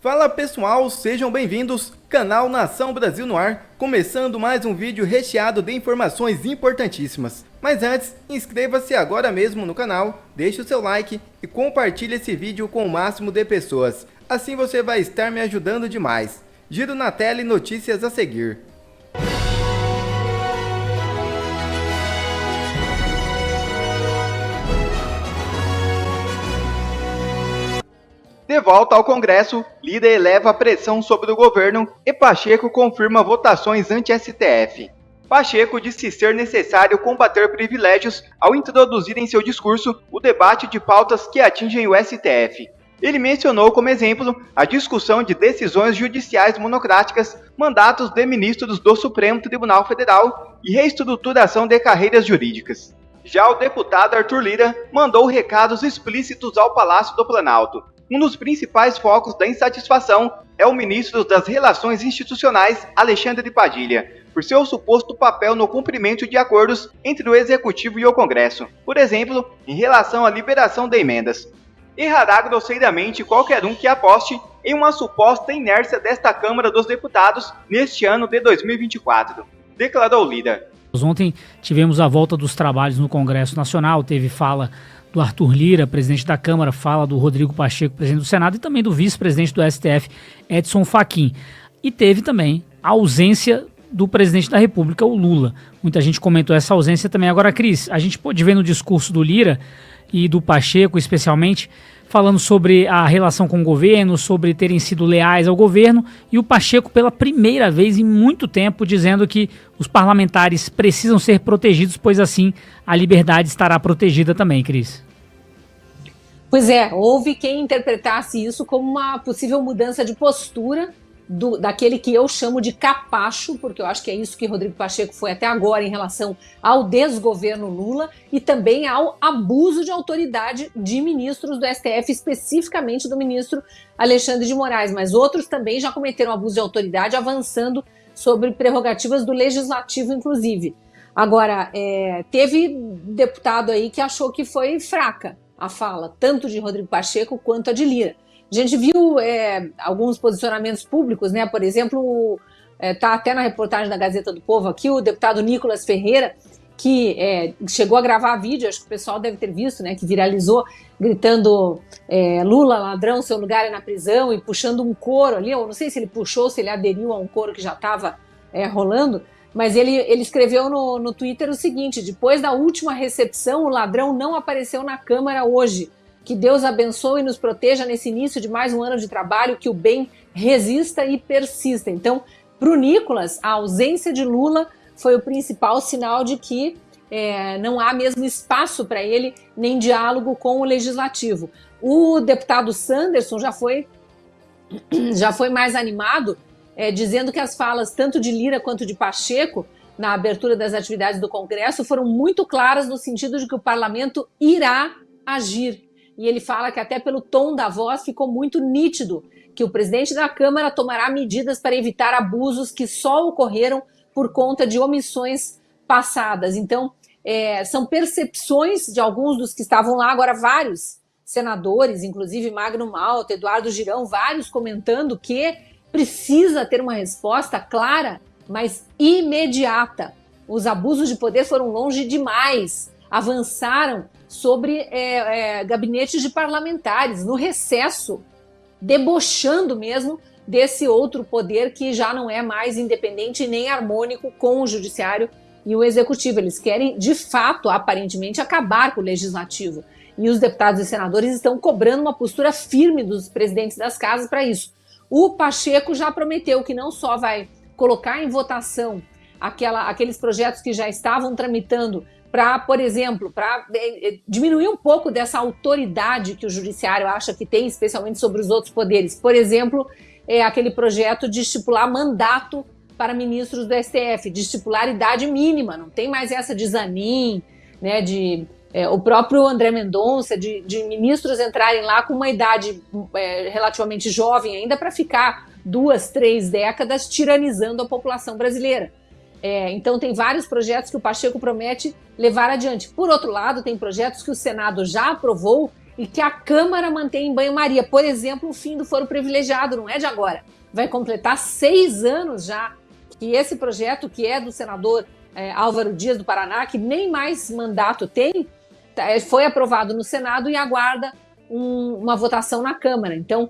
Fala pessoal, sejam bem-vindos, canal Nação Brasil no ar, começando mais um vídeo recheado de informações importantíssimas. Mas antes, inscreva-se agora mesmo no canal, deixe o seu like e compartilhe esse vídeo com o máximo de pessoas. Assim você vai estar me ajudando demais. Giro na tela e notícias a seguir. De volta ao Congresso, Lira eleva a pressão sobre o governo e Pacheco confirma votações anti-STF. Pacheco disse ser necessário combater privilégios ao introduzir em seu discurso o debate de pautas que atingem o STF. Ele mencionou como exemplo a discussão de decisões judiciais monocráticas, mandatos de ministros do Supremo Tribunal Federal e reestruturação de carreiras jurídicas. Já o deputado Arthur Lira mandou recados explícitos ao Palácio do Planalto. Um dos principais focos da insatisfação é o ministro das Relações Institucionais, Alexandre Padilha, por seu suposto papel no cumprimento de acordos entre o Executivo e o Congresso, por exemplo, em relação à liberação de emendas. Errará grosseiramente qualquer um que aposte em uma suposta inércia desta Câmara dos Deputados neste ano de 2024, declarou Lira. Ontem tivemos a volta dos trabalhos no Congresso Nacional, teve fala do Arthur Lira, presidente da Câmara, fala do Rodrigo Pacheco, presidente do Senado, e também do vice-presidente do STF, Edson Fachin. E teve também a ausência do presidente da República, o Lula. Muita gente comentou essa ausência também. Agora, Cris, a gente pôde ver no discurso do Lira e do Pacheco, especialmente, falando sobre a relação com o governo, sobre terem sido leais ao governo, e o Pacheco, pela primeira vez em muito tempo, dizendo que os parlamentares precisam ser protegidos, pois assim a liberdade estará protegida também, Cris. Pois é, houve quem interpretasse isso como uma possível mudança de postura daquele que eu chamo de capacho, porque eu acho que é isso que Rodrigo Pacheco foi até agora em relação ao desgoverno Lula e também ao abuso de autoridade de ministros do STF, especificamente do ministro Alexandre de Moraes, mas outros também já cometeram abuso de autoridade, avançando sobre prerrogativas do Legislativo, inclusive. Agora, teve deputado aí que achou que foi fraca a fala, tanto de Rodrigo Pacheco quanto a de Lira. A gente viu alguns posicionamentos públicos, né? Por exemplo, tá até na reportagem da Gazeta do Povo aqui, o deputado Nicolas Ferreira, que chegou a gravar vídeo, acho que o pessoal deve ter visto, né? Que viralizou, gritando Lula, ladrão, seu lugar é na prisão, e puxando um coro ali. Eu não sei se ele puxou, se ele aderiu a um coro que já estava rolando, mas ele escreveu no Twitter o seguinte: depois da última recepção, o ladrão não apareceu na Câmara hoje. Que Deus abençoe e nos proteja nesse início de mais um ano de trabalho, que o bem resista e persista. Então, para o Nicolas, a ausência de Lula foi o principal sinal de que não há mesmo espaço para ele, nem diálogo com o Legislativo. O deputado Sanderson já foi mais animado, dizendo que as falas tanto de Lira quanto de Pacheco, na abertura das atividades do Congresso, foram muito claras no sentido de que o parlamento irá agir. E ele fala que até pelo tom da voz ficou muito nítido que o presidente da Câmara tomará medidas para evitar abusos que só ocorreram por conta de omissões passadas. Então, são percepções de alguns dos que estavam lá, agora vários senadores, inclusive Magno Malta, Eduardo Girão, vários comentando que precisa ter uma resposta clara, mas imediata. Os abusos de poder foram longe demais, avançaram sobre gabinetes de parlamentares, no recesso, debochando mesmo desse outro poder que já não é mais independente nem harmônico com o judiciário e o executivo. Eles querem, de fato, aparentemente, acabar com o legislativo. E os deputados e senadores estão cobrando uma postura firme dos presidentes das casas para isso. O Pacheco já prometeu que não só vai colocar em votação aqueles projetos que já estavam tramitando para, por exemplo, para diminuir um pouco dessa autoridade que o judiciário acha que tem, especialmente sobre os outros poderes. Por exemplo, aquele projeto de estipular mandato para ministros do STF, de estipular idade mínima. Não tem mais essa de Zanin, né, o próprio André Mendonça, de ministros entrarem lá com uma idade relativamente jovem ainda para ficar 2, 3 décadas tiranizando a população brasileira. Então tem vários projetos que o Pacheco promete levar adiante. Por outro lado, tem projetos que o Senado já aprovou e que a Câmara mantém em banho-maria. Por exemplo, o fim do foro privilegiado, não é de agora. Vai completar 6 anos já que esse projeto, que é do senador Álvaro Dias do Paraná, que nem mais mandato tem, foi aprovado no Senado e aguarda uma votação na Câmara. Então,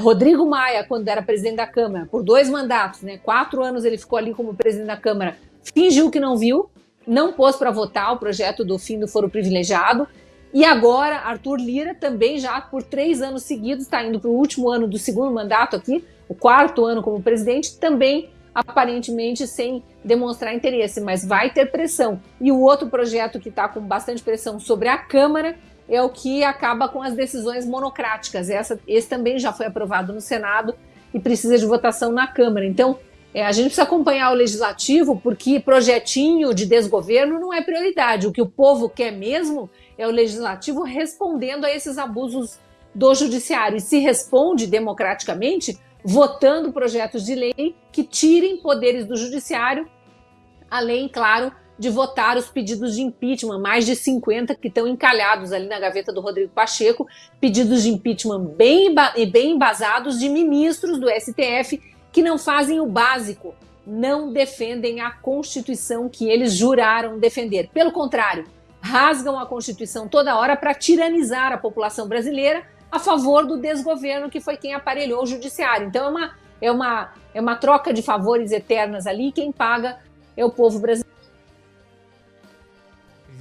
Rodrigo Maia, quando era presidente da Câmara, por 2 mandatos, né, 4 anos ele ficou ali como presidente da Câmara, fingiu que não viu, não pôs para votar o projeto do fim do foro privilegiado. E agora, Arthur Lira também já por 3 anos seguidos, está indo para o último ano do segundo mandato aqui, o 4º ano como presidente, também aparentemente sem demonstrar interesse, mas vai ter pressão. E o outro projeto que está com bastante pressão sobre a Câmara é o que acaba com as decisões monocráticas. Esse também já foi aprovado no Senado e precisa de votação na Câmara. Então, a gente precisa acompanhar o Legislativo, porque projetinho de desgoverno não é prioridade. O que o povo quer mesmo é o Legislativo respondendo a esses abusos do Judiciário. E se responde democraticamente, votando projetos de lei que tirem poderes do Judiciário, além, claro, de votar os pedidos de impeachment, mais de 50 que estão encalhados ali na gaveta do Rodrigo Pacheco, pedidos de impeachment bem embasados de ministros do STF que não fazem o básico, não defendem a Constituição que eles juraram defender. Pelo contrário, rasgam a Constituição toda hora para tiranizar a população brasileira a favor do desgoverno, que foi quem aparelhou o Judiciário. Então é uma troca de favores eternas ali, quem paga é o povo brasileiro.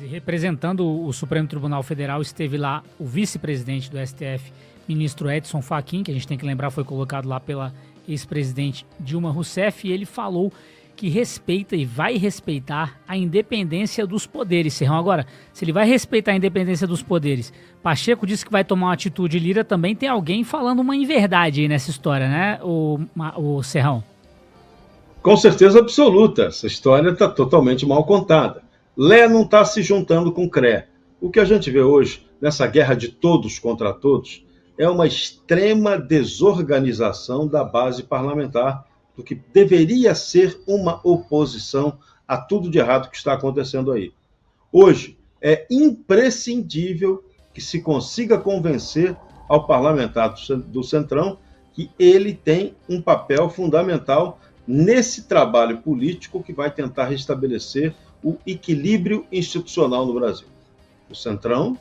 Representando o Supremo Tribunal Federal, esteve lá o vice-presidente do STF, ministro Edson Fachin, que a gente tem que lembrar foi colocado lá pela ex-presidente Dilma Rousseff, e ele falou que respeita e vai respeitar a independência dos poderes. Serrão, agora, se ele vai respeitar a independência dos poderes, Pacheco disse que vai tomar uma atitude, Lira também tem alguém falando uma inverdade aí nessa história, né, o Serrão? Com certeza absoluta, essa história está totalmente mal contada. Lé não está se juntando com Cré. O que a gente vê hoje, nessa guerra de todos contra todos, é uma extrema desorganização da base parlamentar, do que deveria ser uma oposição a tudo de errado que está acontecendo aí. Hoje, é imprescindível que se consiga convencer ao parlamentar do Centrão que ele tem um papel fundamental nesse trabalho político que vai tentar restabelecer o equilíbrio institucional no Brasil. O Centrão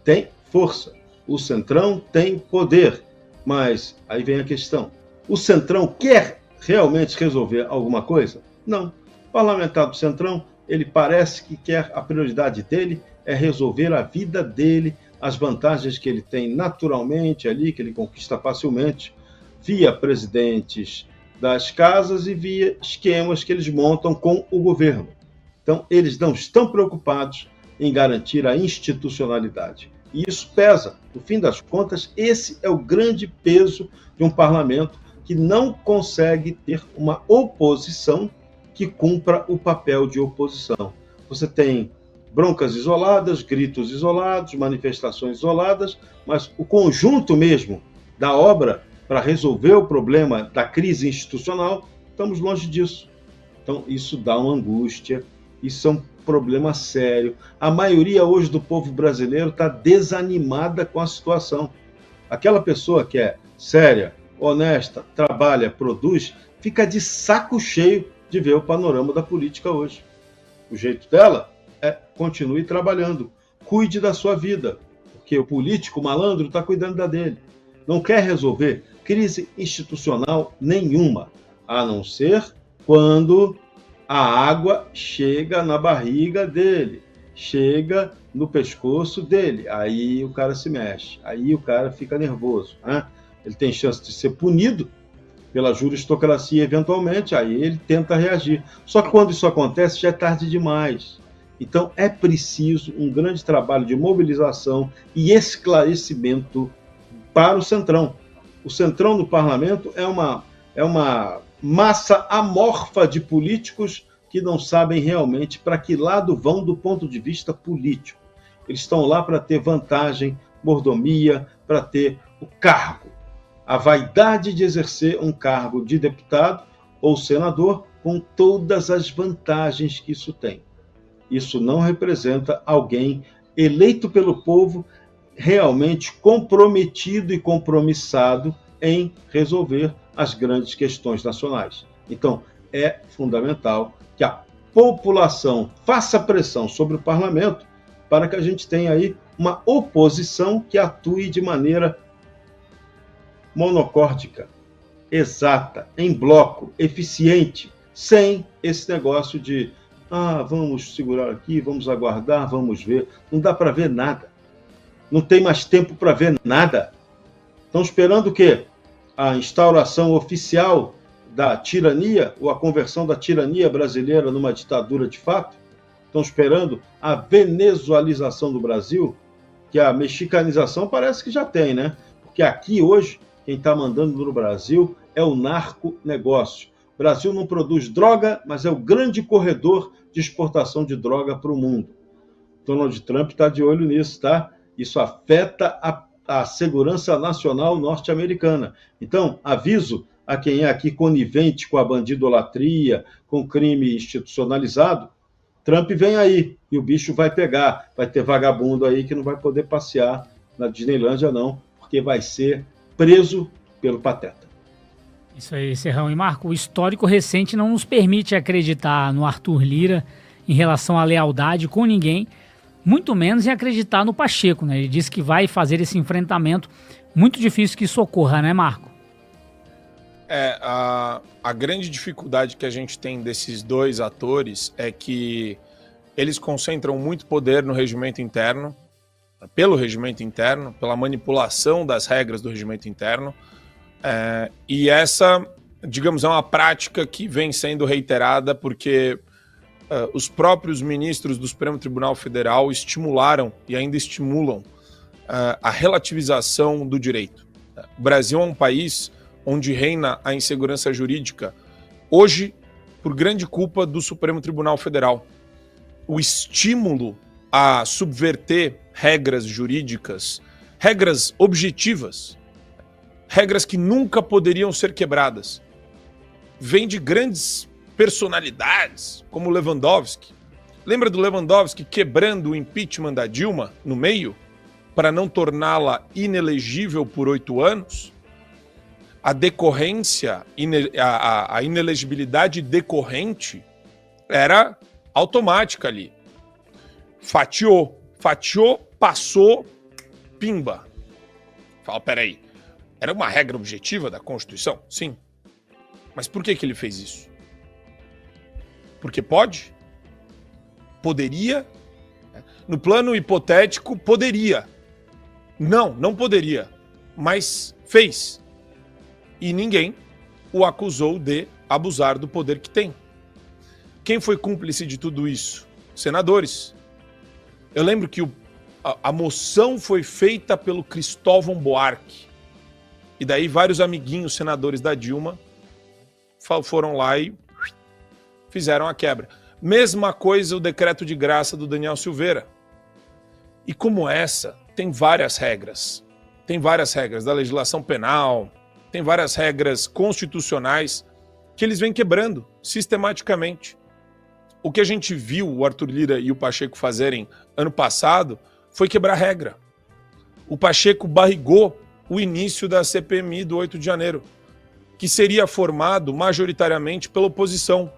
tem força, o Centrão tem poder, mas aí vem a questão: o Centrão quer realmente resolver alguma coisa? Não. O parlamentar do Centrão, ele parece que quer, a prioridade dele é resolver a vida dele, as vantagens que ele tem naturalmente ali, que ele conquista facilmente, via presidentes das casas e via esquemas que eles montam com o governo. Então, eles não estão preocupados em garantir a institucionalidade. E isso pesa. No fim das contas, esse é o grande peso de um parlamento que não consegue ter uma oposição que cumpra o papel de oposição. Você tem broncas isoladas, gritos isolados, manifestações isoladas, mas o conjunto mesmo da obra para resolver o problema da crise institucional, estamos longe disso. Então, isso dá uma angústia, isso é um problema sério. A maioria hoje do povo brasileiro está desanimada com a situação. Aquela pessoa que é séria, honesta, trabalha, produz, fica de saco cheio de ver o panorama da política hoje. O jeito dela é continue trabalhando, cuide da sua vida, porque o político, o malandro, está cuidando da dele. Não quer resolver crise institucional nenhuma, a não ser quando a água chega na barriga dele, chega no pescoço dele, aí o cara se mexe, aí o cara fica nervoso, né? Ele tem chance de ser punido pela juristocracia eventualmente, aí ele tenta reagir. Só que quando isso acontece, já é tarde demais. Então é preciso um grande trabalho de mobilização e esclarecimento para o Centrão. O Centrão no parlamento é uma massa amorfa de políticos que não sabem realmente para que lado vão do ponto de vista político. Eles estão lá para ter vantagem, mordomia, para ter o cargo. A vaidade de exercer um cargo de deputado ou senador com todas as vantagens que isso tem. Isso não representa alguém eleito pelo povo, realmente comprometido e compromissado em resolver as grandes questões nacionais. Então, é fundamental que a população faça pressão sobre o parlamento para que a gente tenha aí uma oposição que atue de maneira monocórdica, exata, em bloco, eficiente, sem esse negócio de vamos segurar aqui, vamos aguardar, vamos ver. Não dá para ver nada. Não tem mais tempo para ver nada. Estão esperando o quê? A instauração oficial da tirania, ou a conversão da tirania brasileira numa ditadura de fato? Estão esperando a venezualização do Brasil? Que a mexicanização parece que já tem, né? Porque aqui hoje, quem está mandando no Brasil é o narco-negócio. O Brasil não produz droga, mas é o grande corredor de exportação de droga para o mundo. Donald Trump está de olho nisso, tá? Isso afeta a segurança nacional norte-americana. Então, aviso a quem é aqui conivente com a bandidolatria, com o crime institucionalizado, Trump vem aí e o bicho vai pegar. Vai ter vagabundo aí que não vai poder passear na Disneylândia, não, porque vai ser preso pelo Pateta. Isso aí, Serrão. E Marco, o histórico recente não nos permite acreditar no Arthur Lira em relação à lealdade com ninguém, muito menos em acreditar no Pacheco, né? Ele disse que vai fazer esse enfrentamento muito difícil que isso ocorra, né, Marco? A grande dificuldade que a gente tem desses dois atores é que eles concentram muito poder no regimento interno, pelo regimento interno, pela manipulação das regras do regimento interno, e essa, digamos, é uma prática que vem sendo reiterada porque os próprios ministros do Supremo Tribunal Federal estimularam e ainda estimulam a relativização do direito. O Brasil é um país onde reina a insegurança jurídica, hoje, por grande culpa do Supremo Tribunal Federal. O estímulo a subverter regras jurídicas, regras objetivas, regras que nunca poderiam ser quebradas, vem de grandes personalidades, como Lewandowski. Lembra do Lewandowski quebrando o impeachment da Dilma no meio, para não torná-la inelegível por 8 anos? A decorrência, a inelegibilidade decorrente era automática ali. Fatiou, passou, pimba. Fala, peraí, era uma regra objetiva da Constituição? Sim. Mas por que ele fez isso? Porque pode? Poderia? No plano hipotético, poderia. Não poderia, mas fez. E ninguém o acusou de abusar do poder que tem. Quem foi cúmplice de tudo isso? Senadores. Eu lembro que a moção foi feita pelo Cristóvão Buarque. E daí vários amiguinhos senadores da Dilma foram lá e fizeram a quebra. Mesma coisa o decreto de graça do Daniel Silveira. E como essa, tem várias regras. Tem várias regras da legislação penal, tem várias regras constitucionais que eles vêm quebrando sistematicamente. O que a gente viu o Arthur Lira e o Pacheco fazerem ano passado foi quebrar regra. O Pacheco barrigou o início da CPMI do 8 de janeiro, que seria formado majoritariamente pela oposição,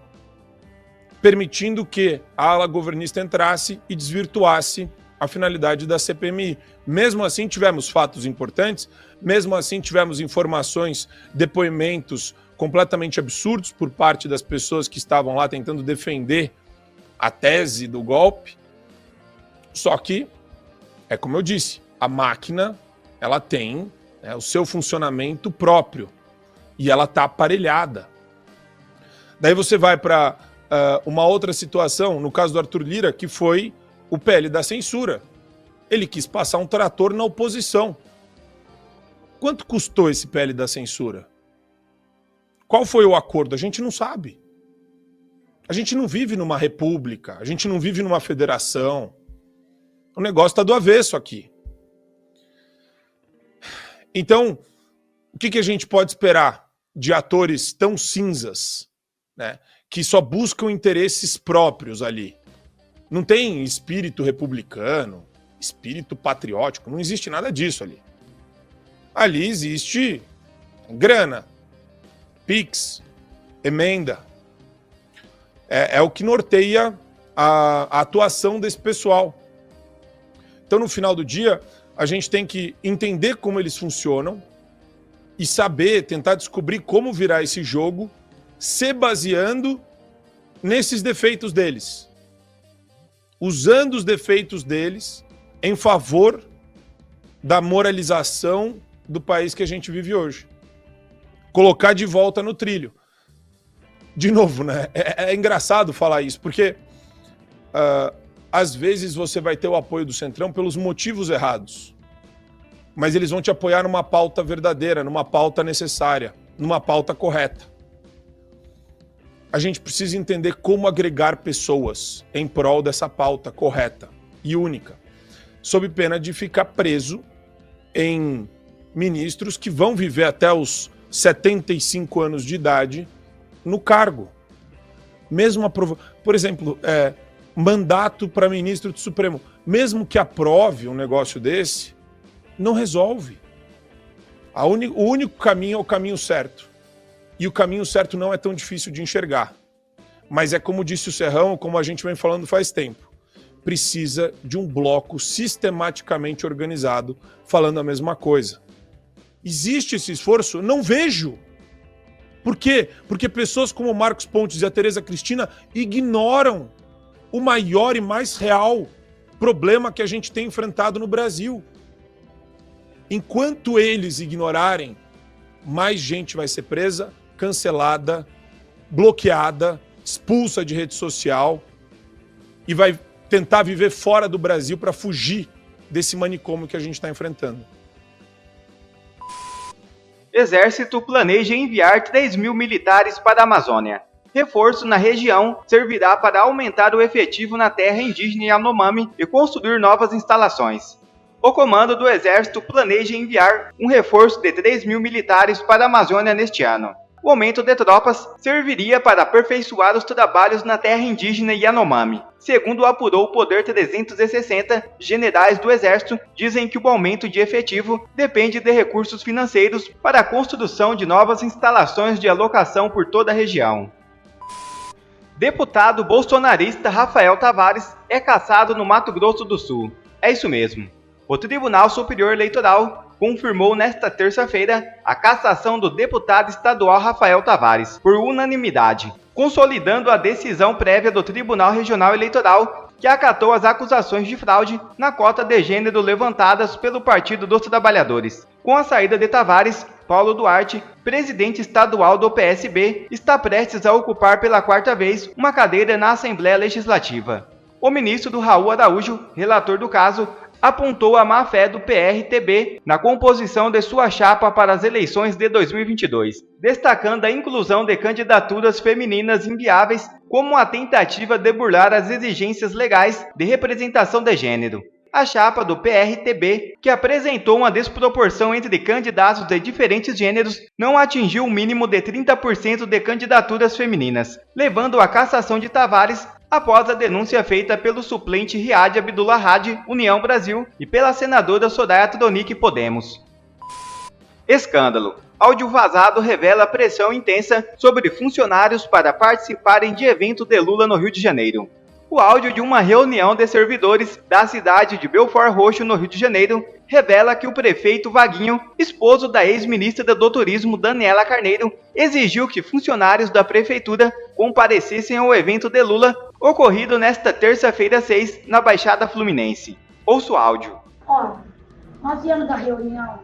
permitindo que a ala governista entrasse e desvirtuasse a finalidade da CPMI. Mesmo assim, tivemos fatos importantes, mesmo assim, tivemos informações, depoimentos completamente absurdos por parte das pessoas que estavam lá tentando defender a tese do golpe. Só que, é como eu disse, a máquina ela tem o seu funcionamento próprio e ela está aparelhada. Daí você vai para uma outra situação, no caso do Arthur Lira, que foi o PL da censura. Ele quis passar um trator na oposição. Quanto custou esse PL da censura? Qual foi o acordo? A gente não sabe. A gente não vive numa república, a gente não vive numa federação. O negócio está do avesso aqui. Então, o que a gente pode esperar de atores tão cinzas, né, que só buscam interesses próprios ali? Não tem espírito republicano, espírito patriótico, não existe nada disso ali. Ali existe grana, Pix, emenda. É o que norteia a atuação desse pessoal. Então, no final do dia, a gente tem que entender como eles funcionam e saber, tentar descobrir como virar esse jogo, se baseando nesses defeitos deles. Usando os defeitos deles em favor da moralização do país que a gente vive hoje. Colocar de volta no trilho. De novo, né? É engraçado falar isso, porque às vezes você vai ter o apoio do Centrão pelos motivos errados. Mas eles vão te apoiar numa pauta verdadeira, numa pauta necessária, numa pauta correta. A gente precisa entender como agregar pessoas em prol dessa pauta correta e única, sob pena de ficar preso em ministros que vão viver até os 75 anos de idade no cargo. Mesmo por exemplo, mandato para ministro do Supremo, mesmo que aprove um negócio desse, não resolve. O único caminho é o caminho certo. E o caminho certo não é tão difícil de enxergar. Mas é como disse o Serrão, como a gente vem falando faz tempo. Precisa de um bloco sistematicamente organizado falando a mesma coisa. Existe esse esforço? Não vejo. Por quê? Porque pessoas como o Marcos Pontes e a Tereza Cristina ignoram o maior e mais real problema que a gente tem enfrentado no Brasil. Enquanto eles ignorarem, mais gente vai ser presa, cancelada, bloqueada, expulsa de rede social e vai tentar viver fora do Brasil para fugir desse manicômio que a gente está enfrentando. Exército planeja enviar 3.000 militares para a Amazônia. Reforço na região servirá para aumentar o efetivo na terra indígena Yanomami e construir novas instalações. O comando do Exército planeja enviar um reforço de 3.000 militares para a Amazônia neste ano. O aumento de tropas serviria para aperfeiçoar os trabalhos na terra indígena Yanomami. Segundo apurou o Poder 360, generais do Exército dizem que o aumento de efetivo depende de recursos financeiros para a construção de novas instalações de alocação por toda a região. Deputado bolsonarista Rafael Tavares é cassado no Mato Grosso do Sul. É isso mesmo. O Tribunal Superior Eleitoral confirmou nesta terça-feira a cassação do deputado estadual Rafael Tavares, por unanimidade, consolidando a decisão prévia do Tribunal Regional Eleitoral, que acatou as acusações de fraude na cota de gênero levantadas pelo Partido dos Trabalhadores. Com a saída de Tavares, Paulo Duarte, presidente estadual do PSB, está prestes a ocupar pela quarta vez uma cadeira na Assembleia Legislativa. O ministro Raul Araújo, relator do caso, apontou a má-fé do PRTB na composição de sua chapa para as eleições de 2022, destacando a inclusão de candidaturas femininas inviáveis como uma tentativa de burlar as exigências legais de representação de gênero. A chapa do PRTB, que apresentou uma desproporção entre candidatos de diferentes gêneros, não atingiu o mínimo de 30% de candidaturas femininas, levando à cassação de Tavares após a denúncia feita pelo suplente Riad Abdullah Hadi, União Brasil, e pela senadora Soraya Tronic, Podemos. Escândalo. Áudio vazado revela pressão intensa sobre funcionários para participarem de evento de Lula no Rio de Janeiro. O áudio de uma reunião de servidores da cidade de Belford Roxo, no Rio de Janeiro, revela que o prefeito Vaguinho, esposo da ex-ministra do Turismo Daniela Carneiro, exigiu que funcionários da prefeitura comparecessem ao evento de Lula, ocorrido nesta terça-feira 6, na Baixada Fluminense. Ouça o áudio. Olha, nós viemos da reunião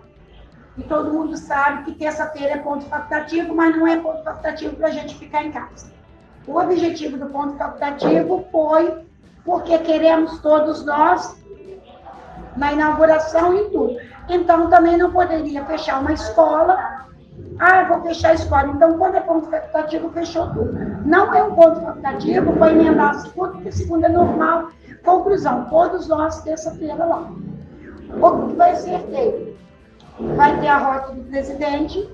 e todo mundo sabe que terça-feira é ponto facultativo, mas não é ponto facultativo para a gente ficar em casa. O objetivo do ponto facultativo foi porque queremos todos nós na inauguração e tudo. Então, também não poderia fechar uma escola. Vou fechar a escola. Então, quando é ponto facultativo, fechou tudo. Não é um ponto facultativo, foi emendar a segunda, porque segunda é normal. Conclusão, todos nós, terça-feira lá. O que vai ser feito? Vai ter a rota do presidente,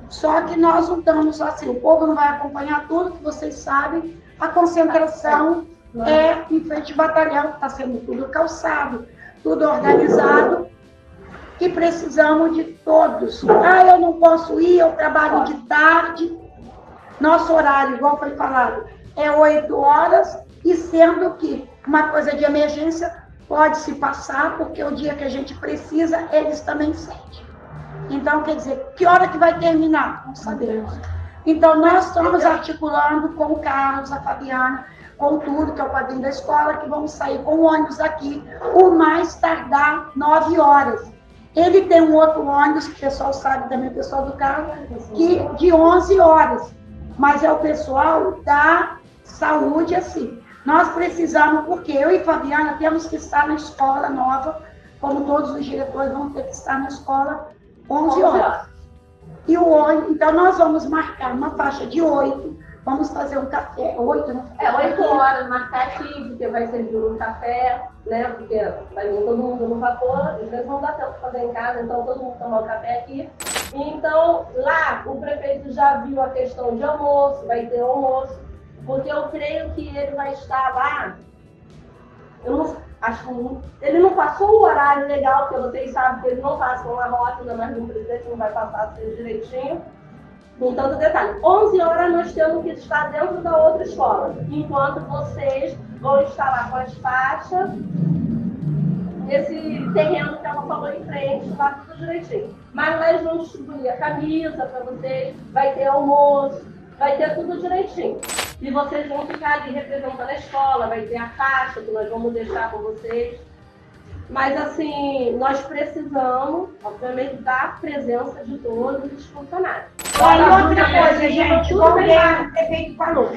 só que nós não estamos assim, o povo não vai acompanhar tudo, que vocês sabem, a concentração é em frente ao batalhão, que está sendo tudo calçado, tudo organizado, que precisamos de todos. Ah, eu não posso ir, eu trabalho de tarde. Nosso horário, igual foi falado, é 8 horas, e sendo que uma coisa de emergência pode se passar, porque o dia que a gente precisa, eles também sentem. Então, quer dizer, que hora que vai terminar? Não sabemos. Então, nós estamos articulando com o Carlos, a Fabiana, com tudo, que é o padrinho da escola, que vamos sair com o ônibus aqui, o mais tardar 9 horas. Ele tem um outro ônibus, que o pessoal sabe também, o pessoal do carro, que de 11 horas. Mas é o pessoal da saúde, assim. Nós precisamos, porque eu e Fabiana temos que estar na escola nova, como todos os diretores vão ter que estar na escola 11 horas. E o ônibus, então nós vamos marcar uma faixa de 8, vamos fazer um café, 8, não? 8 horas, marcar aqui, porque vai servir um café, né? Porque vai vir todo mundo no vapor, às vezes não dá tempo de fazer em casa, então todo mundo tomar o café aqui. Então, lá, o prefeito já viu a questão de almoço, vai ter almoço, porque eu creio que ele vai estar lá, eu não acho que ele não passou o horário legal, porque vocês sabem que ele não passa uma rota, ainda mais no presidente, não vai passar assim direitinho, com tanto detalhe. 11 horas nós temos que estar dentro da outra escola, enquanto vocês vão estar lá com as faixas, nesse terreno que ela falou em frente, lá tudo direitinho. Mas nós vamos distribuir a camisa para vocês, vai ter almoço, vai ter tudo direitinho. E vocês vão ficar ali representando a escola, vai ter a faixa que nós vamos deixar com vocês. Mas, assim, nós precisamos, obviamente, da presença de todos os funcionários. Aí outra coisa, gente, como o prefeito falou.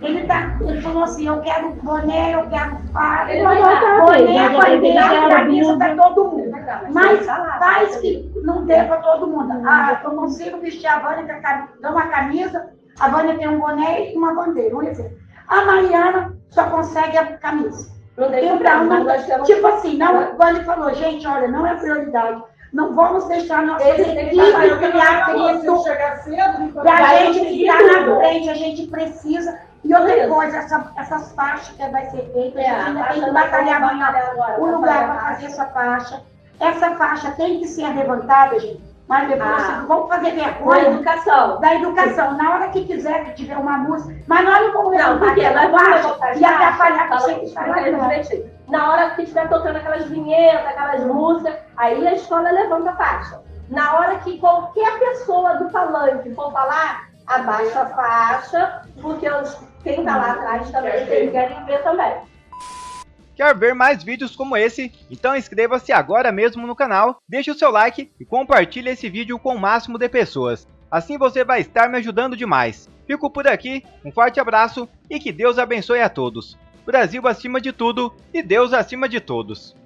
Ele falou assim, eu quero boné, eu quero farda, boné, bandeira, camisa para todo mundo. Mas faz que não dê para todo mundo. Ah, eu consigo vestir a Vânia, dá uma camisa, a Vânia tem um boné e uma bandeira, um exemplo. A Mariana só consegue a camisa. Então, tipo assim, não, a Vânia falou, gente, olha, não é prioridade. Não vamos deixar nossa equipe criar isso para a gente ficar na frente, a gente precisa. E outra coisa, essas faixas que vai ser feita, a gente ainda tem que batalhar amanhã o lugar para fazer essa faixa. Essa faixa tem que ser levantada, gente. Mas depois vamos fazer vergonha da educação. Na hora que quiser, que tiver uma música, mas nós não vamos levantar aquela faixa e atrapalhar para você que na hora que estiver tocando aquelas vinhetas, aquelas músicas, aí a escola levanta a faixa. Na hora que qualquer pessoa do palanque for falar, abaixa a faixa, porque quem está lá atrás também eles querem ver também. Quer ver mais vídeos como esse? Então inscreva-se agora mesmo no canal, deixe o seu like e compartilhe esse vídeo com o máximo de pessoas. Assim você vai estar me ajudando demais. Fico por aqui, um forte abraço e que Deus abençoe a todos. Brasil acima de tudo e Deus acima de todos.